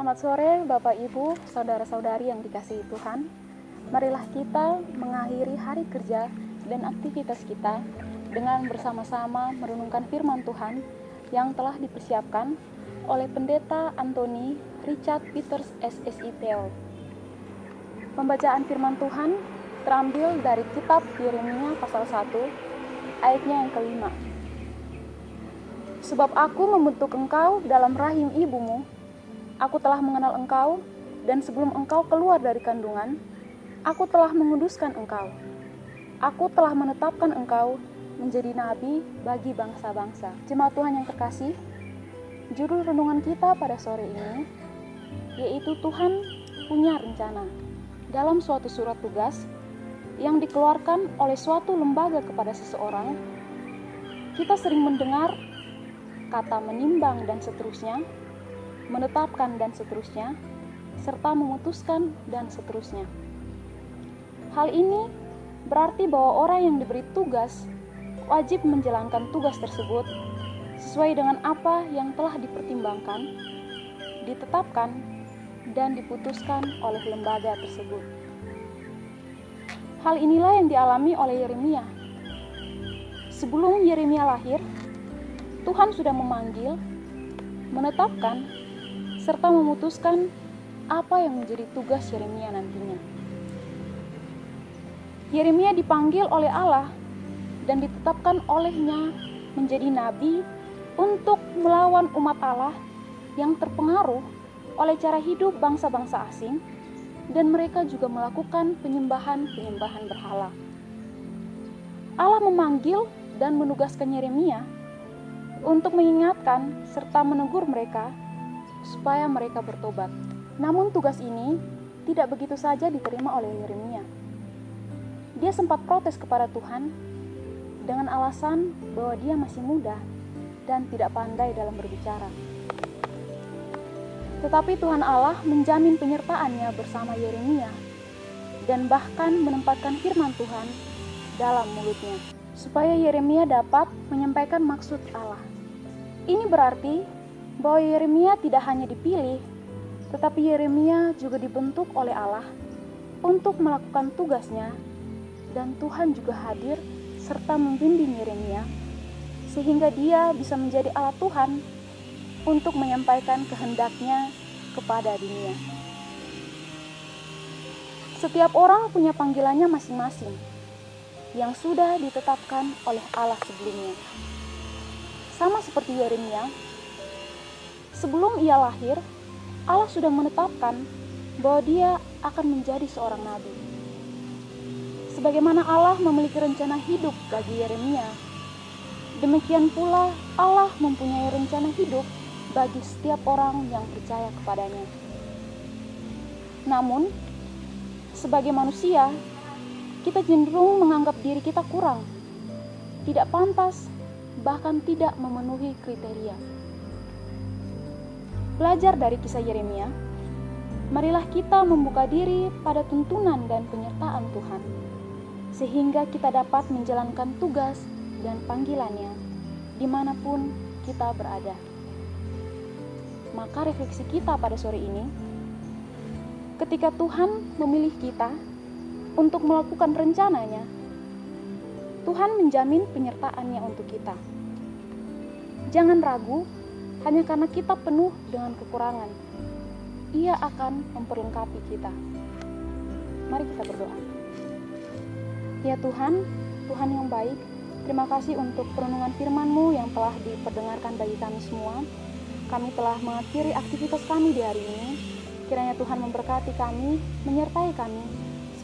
Selamat sore Bapak Ibu, Saudara-saudari yang dikasihi Tuhan. Marilah kita mengakhiri hari kerja dan aktivitas kita dengan bersama-sama merenungkan firman Tuhan yang telah dipersiapkan oleh Pendeta Anthony Richard Peters SSIPL. Pembacaan firman Tuhan terambil dari kitab Yeremia pasal 1 ayatnya yang kelima. Sebab aku membentuk engkau dalam rahim ibumu, aku telah mengenal engkau, dan sebelum engkau keluar dari kandungan, aku telah menguduskan engkau. Aku telah menetapkan engkau menjadi nabi bagi bangsa-bangsa. Jemaat Tuhan yang terkasih, judul renungan kita pada sore ini yaitu Tuhan punya rencana. Dalam suatu surat tugas yang dikeluarkan oleh suatu lembaga kepada seseorang, kita sering mendengar kata menimbang dan seterusnya, menetapkan dan seterusnya, serta memutuskan dan seterusnya. Hal ini berarti bahwa orang yang diberi tugas wajib menjalankan tugas tersebut sesuai dengan apa yang telah dipertimbangkan, ditetapkan, dan diputuskan oleh lembaga tersebut. Hal inilah yang dialami oleh Yeremia. Sebelum Yeremia lahir, Tuhan sudah memanggil, menetapkan, serta memutuskan apa yang menjadi tugas Yeremia nantinya. Yeremia dipanggil oleh Allah dan ditetapkan olehnya menjadi nabi untuk melawan umat Allah yang terpengaruh oleh cara hidup bangsa-bangsa asing, dan mereka juga melakukan penyembahan berhala. Allah memanggil dan menugaskan Yeremia untuk mengingatkan serta menegur mereka supaya mereka bertobat. Namun tugas ini tidak begitu saja diterima oleh Yeremia. Dia sempat protes kepada Tuhan dengan alasan bahwa dia masih muda dan tidak pandai dalam berbicara. Tetapi Tuhan Allah menjamin penyertaannya bersama Yeremia dan bahkan menempatkan firman Tuhan dalam mulutnya supaya Yeremia dapat menyampaikan maksud Allah. Ini berarti bahwa Yeremia tidak hanya dipilih, tetapi Yeremia juga dibentuk oleh Allah untuk melakukan tugasnya, dan Tuhan juga hadir serta membimbing Yeremia sehingga dia bisa menjadi alat Tuhan untuk menyampaikan kehendaknya kepada dunia. Setiap orang punya panggilannya masing-masing yang sudah ditetapkan oleh Allah sebelumnya. Sama seperti Yeremia, sebelum ia lahir, Allah sudah menetapkan bahwa dia akan menjadi seorang nabi. Sebagaimana Allah memiliki rencana hidup bagi Yeremia, demikian pula Allah mempunyai rencana hidup bagi setiap orang yang percaya kepadanya. Namun, sebagai manusia, kita cenderung menganggap diri kita kurang, tidak pantas, bahkan tidak memenuhi kriteria. Belajar dari kisah Yeremia, marilah kita membuka diri pada tuntunan dan penyertaan Tuhan, sehingga kita dapat menjalankan tugas dan panggilannya dimanapun kita berada. Maka refleksi kita pada sore ini, ketika Tuhan memilih kita untuk melakukan rencananya, Tuhan menjamin penyertaannya untuk kita. Jangan ragu hanya karena kita penuh dengan kekurangan. Ia akan memperlengkapi kita. Mari kita berdoa. Ya Tuhan, Tuhan yang baik, terima kasih untuk perenungan firman-Mu yang telah diperdengarkan bagi kami semua. Kami telah mengakhiri aktivitas kami di hari ini. Kiranya Tuhan memberkati kami, menyertai kami,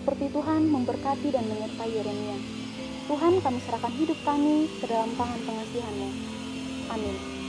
seperti Tuhan memberkati dan menyertai Yeremia. Tuhan, kami serahkan hidup kami ke dalam tangan pengasihan-Mu. Amin.